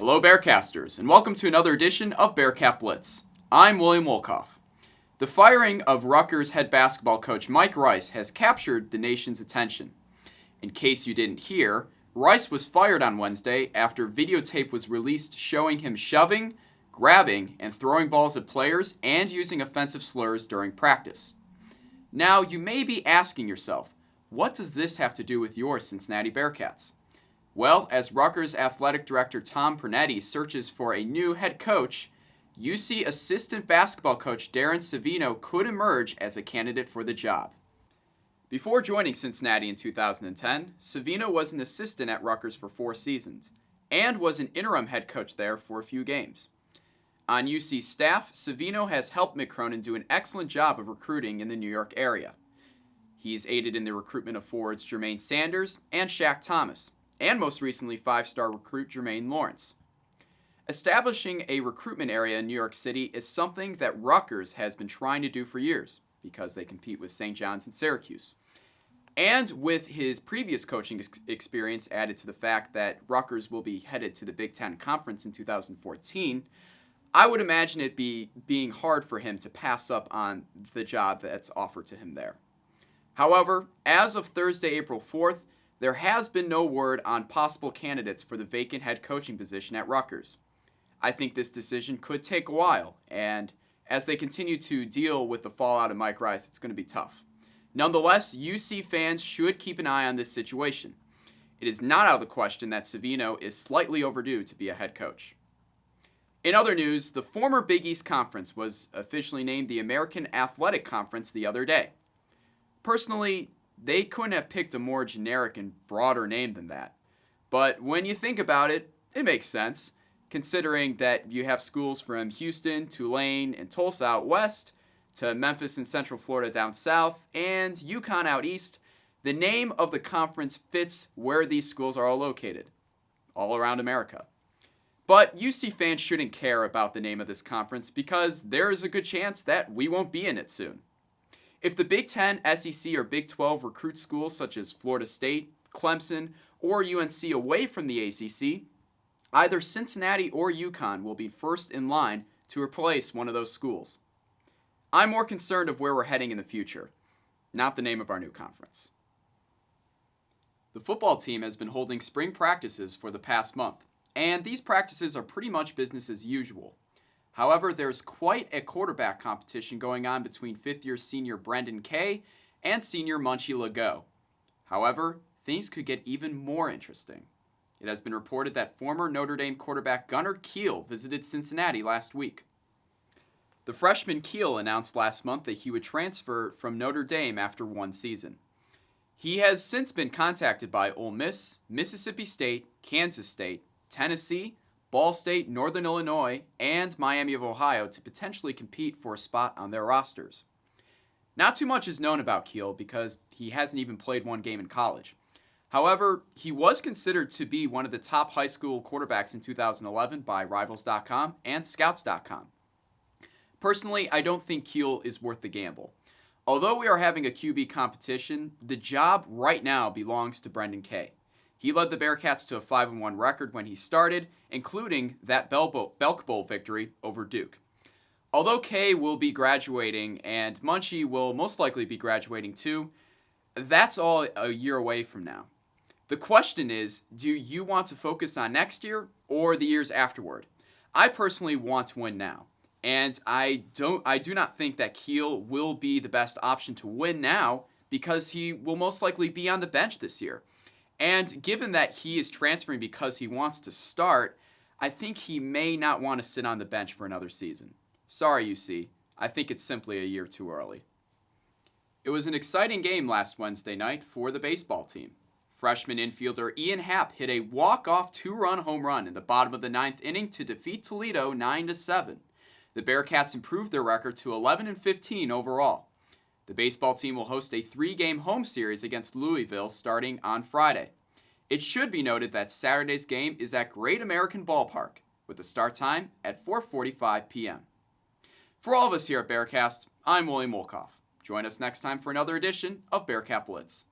Hello Bearcasters, and welcome to another edition of Bearcat Blitz. I'm William Wolkoff. The firing of Rutgers head basketball coach Mike Rice has captured the nation's attention. In case you didn't hear, Rice was fired on Wednesday after videotape was released showing him shoving, grabbing, and throwing balls at players and using offensive slurs during practice. Now, you may be asking yourself, what does this have to do with your Cincinnati Bearcats? Well, as Rutgers athletic director Tom Pernetti searches for a new head coach, UC assistant basketball coach Darren Savino could emerge as a candidate for the job. Before joining Cincinnati in 2010, Savino was an assistant at Rutgers for 4 seasons and was an interim head coach there for a few games. On UC staff, Savino has helped Mick Cronin do an excellent job of recruiting in the New York area. He's aided in the recruitment of forwards Jermaine Sanders and Shaq Thomas, and most recently 5-star recruit Jermaine Lawrence. Establishing a recruitment area in New York City is something that Rutgers has been trying to do for years because they compete with St. John's and Syracuse. And with his previous coaching experience added to the fact that Rutgers will be headed to the Big Ten Conference in 2014, I would imagine it being hard for him to pass up on the job that's offered to him there. However, as of Thursday, April 4th, there has been no word on possible candidates for the vacant head coaching position at Rutgers. I think this decision could take a while, and as they continue to deal with the fallout of Mike Rice, it's going to be tough. Nonetheless, UC fans should keep an eye on this situation. It is not out of the question that Savino is slightly overdue to be a head coach. In other news, the former Big East Conference was officially named the American Athletic Conference the other day. Personally, they couldn't have picked a more generic and broader name than that. But when you think about it, it makes sense, considering that you have schools from Houston, Tulane, and Tulsa out west, to Memphis and Central Florida down south, and UConn out east. The name of the conference fits where these schools are all located, all around America. But UC fans shouldn't care about the name of this conference because there is a good chance that we won't be in it soon. If the Big Ten, SEC, or Big 12 recruit schools such as Florida State, Clemson, or UNC away from the ACC, either Cincinnati or UConn will be first in line to replace one of those schools. I'm more concerned of where we're heading in the future, not the name of our new conference. The football team has been holding spring practices for the past month, and these practices are pretty much business as usual. However, there's quite a quarterback competition going on between 5th-year senior Brendan Kay and senior Munchie Legault. However, things could get even more interesting. It has been reported that former Notre Dame quarterback Gunnar Kiel visited Cincinnati last week. The freshman Kiel announced last month that he would transfer from Notre Dame after 1 season. He has since been contacted by Ole Miss, Mississippi State, Kansas State, Tennessee, Ball State, Northern Illinois, and Miami of Ohio to potentially compete for a spot on their rosters. Not too much is known about Kiel because he hasn't even played 1 game in college. However, he was considered to be one of the top high school quarterbacks in 2011 by Rivals.com and Scouts.com. Personally, I don't think Kiel is worth the gamble. Although we are having a QB competition, the job right now belongs to Brendan Kay. He led the Bearcats to a 5-1 record when he started, including that Belk Bowl victory over Duke. Although Kay will be graduating and Munchie will most likely be graduating too, that's all a year away from now. The question is, do you want to focus on next year or the years afterward? I personally want to win now, and I do not think that Kiel will be the best option to win now because he will most likely be on the bench this year. And given that he is transferring because he wants to start, I think he may not want to sit on the bench for another season. Sorry, UC. I think it's simply a year too early. It was an exciting game last Wednesday night for the baseball team. Freshman infielder Ian Happ hit a walk-off 2-run home run in the bottom of the 9th inning to defeat Toledo 9-7. The Bearcats improved their record to 11-15 overall. The baseball team will host a 3-game home series against Louisville starting on Friday. It should be noted that Saturday's game is at Great American Ballpark, with the start time at 4:45 p.m. For all of us here at Bearcast, I'm William Wolkoff. Join us next time for another edition of Bearcat Blitz.